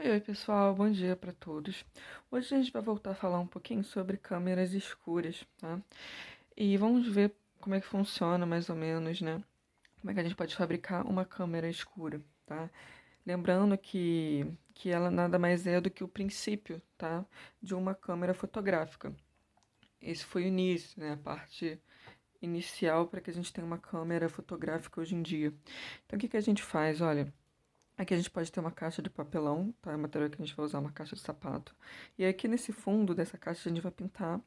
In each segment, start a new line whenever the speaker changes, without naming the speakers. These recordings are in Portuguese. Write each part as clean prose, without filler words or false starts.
Oi, pessoal, bom dia para todos. Hoje a gente vai voltar a falar um pouquinho sobre câmeras escuras, tá? E vamos ver como é que funciona mais ou menos, né? Como é que a gente pode fabricar uma câmera escura, tá? Lembrando que ela nada mais é do que o princípio, tá? De uma câmera fotográfica. Esse foi o início, né? A parte inicial para que a gente tenha uma câmera fotográfica hoje em dia. Então, o que que a gente faz? Olha. Aqui a gente pode ter uma caixa de papelão, tá? É o material que a gente vai usar, uma caixa de sapato. E aqui nesse fundo dessa caixa a gente vai pintar,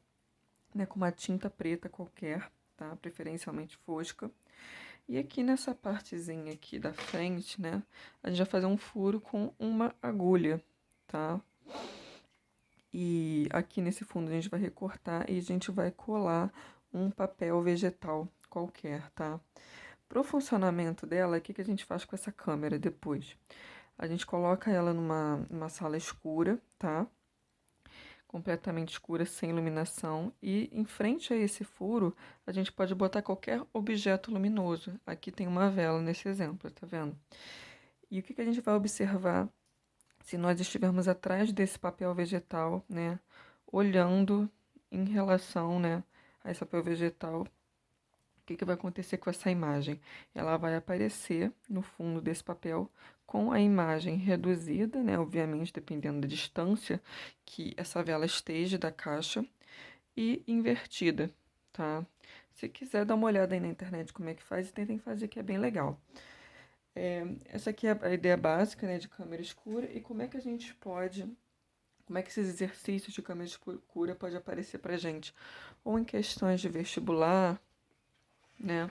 né, com uma tinta preta qualquer, tá? Preferencialmente fosca. E aqui nessa partezinha aqui da frente, né, a gente vai fazer um furo com uma agulha, tá? E aqui nesse fundo a gente vai recortar e a gente vai colar um papel vegetal qualquer, tá? Para o funcionamento dela, o que a gente faz com essa câmera depois? A gente coloca ela numa sala escura, tá? Completamente escura, sem iluminação. E em frente a esse furo, a gente pode botar qualquer objeto luminoso. Aqui tem uma vela nesse exemplo, tá vendo? E o que a gente vai observar se nós estivermos atrás desse papel vegetal, né? Olhando em relação, né, a esse papel vegetal, o que vai acontecer com essa imagem? Ela vai aparecer no fundo desse papel com a imagem reduzida, né? Obviamente, dependendo da distância que essa vela esteja da caixa, e invertida, tá? Se quiser dar uma olhada aí na internet como é que faz, tentem fazer que é bem legal. Essa aqui é a ideia básica, né, de câmera escura e como é que a gente pode, como é que esses exercícios de câmera escura pode aparecer pra gente, ou em questões de vestibular, né?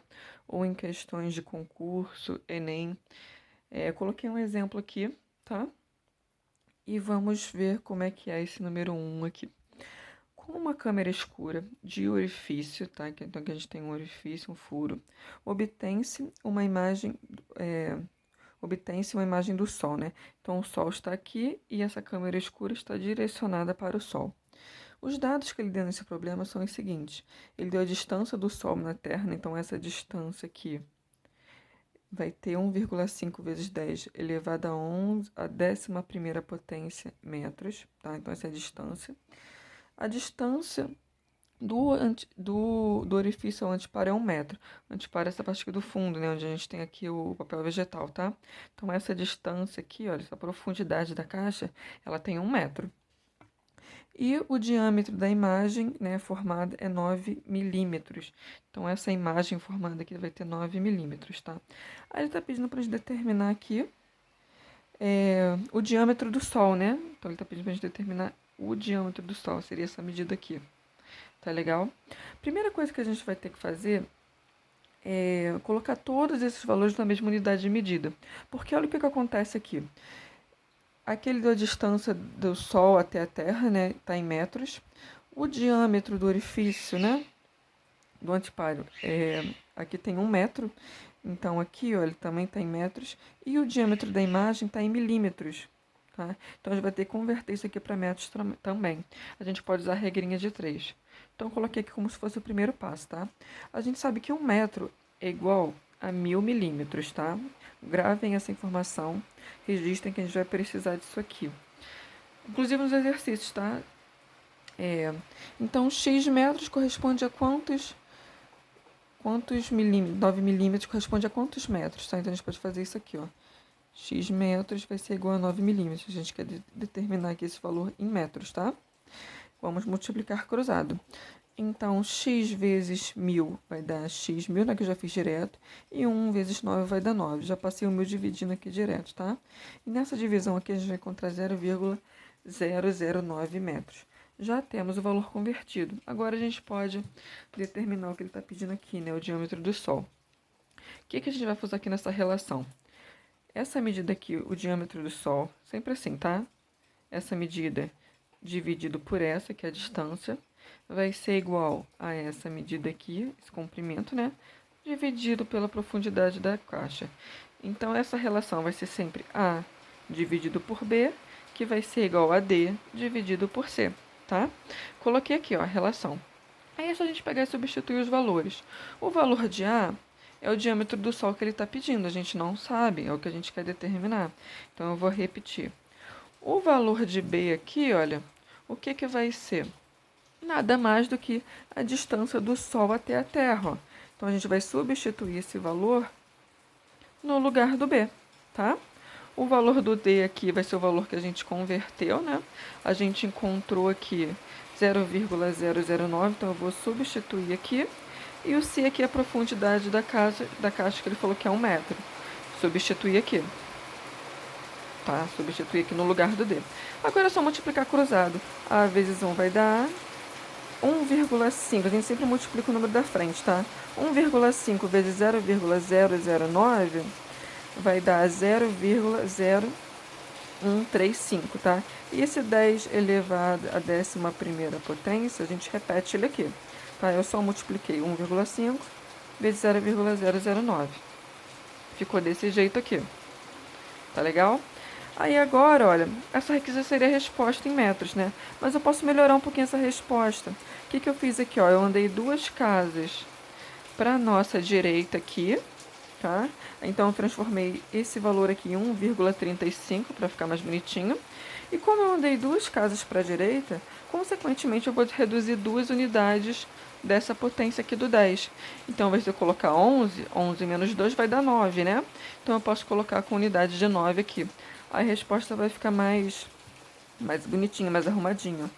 Ou em questões de concurso, Enem. Coloquei um exemplo aqui, tá? E vamos ver como é que é esse número um aqui. Com uma câmera escura de orifício, tá? Então aqui a gente tem um orifício, um furo. Obtém-se uma imagem, obtém-se uma imagem do Sol, né? Então o Sol está aqui e essa câmera escura está direcionada para o Sol. Os dados que ele deu nesse problema são os seguintes. Ele deu a distância do Sol na Terra, né? Então essa distância aqui vai ter 1,5 vezes 10 elevado a 11, a 11ª potência metros, tá? Então essa é a distância. A distância do orifício ao anteparo é 1 metro. O anteparo é essa parte aqui do fundo, né? Onde a gente tem aqui o papel vegetal, tá? Então essa distância aqui, olha, essa profundidade da caixa, ela tem 1 metro. E o diâmetro da imagem, né, formada é 9 milímetros. Então, essa imagem formada aqui vai ter 9 milímetros, tá? Aí ele está pedindo para a gente determinar aqui o diâmetro do Sol, né? Então, ele está pedindo para a gente determinar o diâmetro do Sol, seria essa medida aqui. Tá legal? Primeira coisa que a gente vai ter que fazer é colocar todos esses valores na mesma unidade de medida. Porque olha o que acontece aqui. Aquele da distância do Sol até a Terra, né, está em metros. O diâmetro do orifício, né, do anteparo, aqui tem 1 metro. Então, aqui, ó, ele também está em metros. E o diâmetro da imagem está em milímetros. Tá? Então, a gente vai ter que converter isso aqui para metros também. A gente pode usar a regrinha de 3. Então, eu coloquei aqui como se fosse o primeiro passo, tá? A gente sabe que 1 metro é igual a 1000 milímetros, tá? Gravem essa informação, registrem que a gente vai precisar disso aqui. Inclusive nos exercícios, tá? Então, x metros corresponde a quantos milímetros? 9 milímetros corresponde a quantos metros, tá? Então, a gente pode fazer isso aqui, ó. X metros vai ser igual a 9 milímetros. A gente quer determinar aqui esse valor em metros, tá? Vamos multiplicar cruzado. Então, x vezes 1000 vai dar x mil, né, que eu já fiz direto. E 1 vezes 9 vai dar 9. Já passei o 1000 dividindo aqui direto, tá? E nessa divisão aqui a gente vai encontrar 0,009 metros. Já temos o valor convertido. Agora a gente pode determinar o que ele está pedindo aqui, né? O diâmetro do Sol. O que a gente vai fazer aqui nessa relação? Essa medida aqui, o diâmetro do Sol, sempre assim, tá? Essa medida dividido por essa, que é a distância, vai ser igual a essa medida aqui, esse comprimento, né? Dividido pela profundidade da caixa. Então, essa relação vai ser sempre A dividido por B, que vai ser igual a D dividido por C, tá? Coloquei aqui, ó, a relação. Aí é só a gente pegar e substituir os valores. O valor de A é o diâmetro do Sol que ele está pedindo. A gente não sabe, é o que a gente quer determinar. Então, eu vou repetir. O valor de B aqui, olha, o que que vai ser? Nada mais do que a distância do Sol até a Terra, ó. Então, a gente vai substituir esse valor no lugar do B, tá? O valor do D aqui vai ser o valor que a gente converteu, né? A gente encontrou aqui 0,009, então eu vou substituir aqui. E o C aqui é a profundidade da caixa que ele falou que é 1 metro. Substituir aqui. Tá? Substituir aqui no lugar do D. Agora é só multiplicar cruzado. A vezes 1 vai dar 1,5. A gente sempre multiplica o número da frente, tá? 1,5 vezes 0,009 vai dar 0,0135, tá? E esse 10 elevado à 11ª potência, a gente repete ele aqui, tá? Eu só multipliquei 1,5 vezes 0,009. Ficou desse jeito aqui. Tá legal? Aí agora, olha, essa aqui já seria a resposta em metros, né? Mas eu posso melhorar um pouquinho essa resposta. O que que eu fiz aqui, ó? Eu andei 2 casas para nossa direita aqui, tá? Então, eu transformei esse valor aqui em 1,35 para ficar mais bonitinho. E como eu andei 2 casas para a direita, consequentemente eu vou reduzir 2 unidades dessa potência aqui do 10. Então, ao invés de eu colocar 11, 11 menos 2 vai dar 9, né? Então, eu posso colocar com unidade de 9 aqui. A resposta vai ficar mais bonitinha, mais arrumadinha.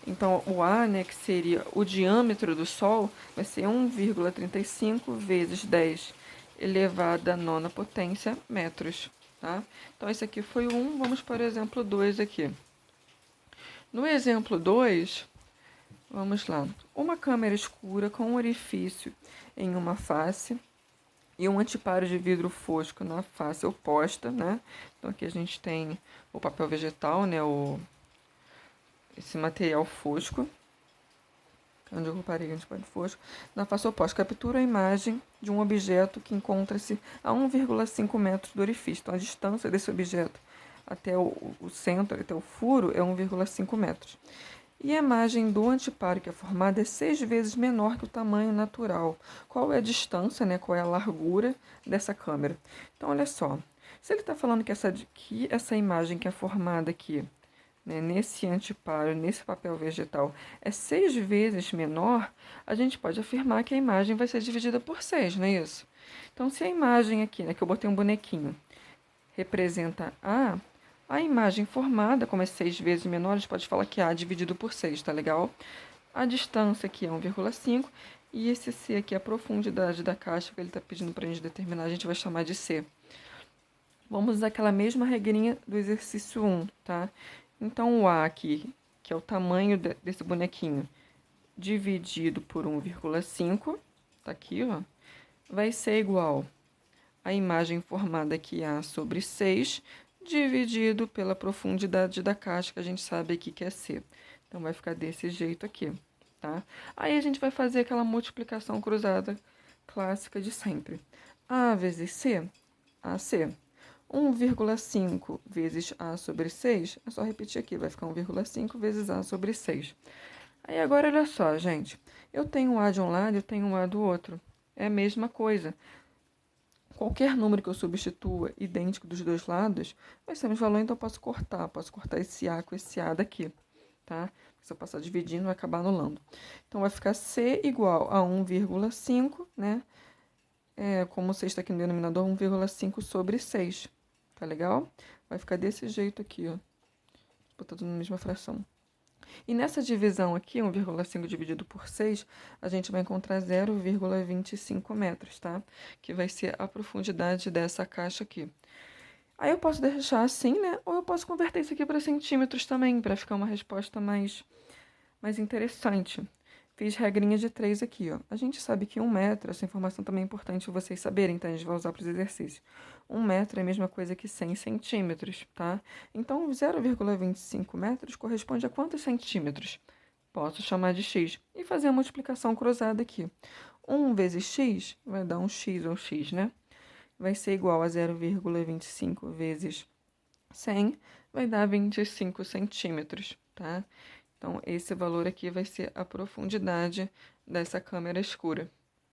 Então, o A, né, que seria o diâmetro do Sol, vai ser 1,35 vezes 10 elevado à 9ª potência metros, tá? Então, esse aqui foi o 1, vamos para o exemplo 2 aqui. No exemplo 2, vamos lá. Uma câmera escura com um orifício em uma face e um antiparo de vidro fosco na face oposta, né? Então, aqui a gente tem o papel vegetal, né, esse material fosco, onde eu reparei onde pode fosco, na face oposta. Captura a imagem de um objeto que encontra-se a 1,5 metros do orifício. Então, a distância desse objeto até o centro, até o furo, é 1,5 metros. E a imagem do antiparo que é formada é 6 vezes menor que o tamanho natural. Qual é a distância, né? Qual é a largura dessa câmera? Então, olha só. Se ele está falando que essa imagem que é formada aqui, né, nesse antiparo, nesse papel vegetal, é 6 vezes menor, a gente pode afirmar que a imagem vai ser dividida por 6, não é isso? Então, se a imagem aqui, né, que eu botei um bonequinho, representa a imagem formada, como é 6 vezes menor, a gente pode falar que A dividido por 6, tá legal? A distância aqui é 1,5 e esse C aqui é a profundidade da caixa que ele está pedindo para a gente determinar, a gente vai chamar de C. Vamos usar aquela mesma regrinha do exercício 1, tá? Então, o A aqui, que é o tamanho desse bonequinho, dividido por 1,5, tá aqui, ó, vai ser igual a imagem formada aqui, A sobre 6, dividido pela profundidade da caixa, que a gente sabe aqui que é C. Então, vai ficar desse jeito aqui, tá? Aí, a gente vai fazer aquela multiplicação cruzada clássica de sempre. A vezes C, AC. 1,5 vezes A sobre 6, é só repetir aqui, vai ficar 1,5 vezes A sobre 6. Aí, agora, olha só, gente. Eu tenho um A de um lado e eu tenho um A do outro. É a mesma coisa. Qualquer número que eu substitua idêntico dos dois lados, vai ser o mesmo valor, então eu posso cortar. Posso cortar esse A com esse A daqui, tá? Se eu passar dividindo, vai acabar anulando. Então, vai ficar C igual a 1,5, né? Como 6 está aqui no denominador, 1,5 sobre 6. Tá legal? Vai ficar desse jeito aqui, ó. Botar tudo na mesma fração. E nessa divisão aqui, 1,5 dividido por 6, a gente vai encontrar 0,25 metros, tá? Que vai ser a profundidade dessa caixa aqui. Aí eu posso deixar assim, né? Ou eu posso converter isso aqui para centímetros também, para ficar uma resposta mais interessante. Fiz regrinha de 3 aqui, ó. A gente sabe que 1 metro, essa informação também é importante vocês saberem, então a gente vai usar para os exercícios. 1 metro é a mesma coisa que 100 centímetros, tá? Então, 0,25 metros corresponde a quantos centímetros? Posso chamar de x e fazer a multiplicação cruzada aqui. 1 vezes x vai dar um x, ou x, né? Vai ser igual a 0,25 vezes 100, vai dar 25 centímetros, tá? Então, esse valor aqui vai ser a profundidade dessa câmera escura.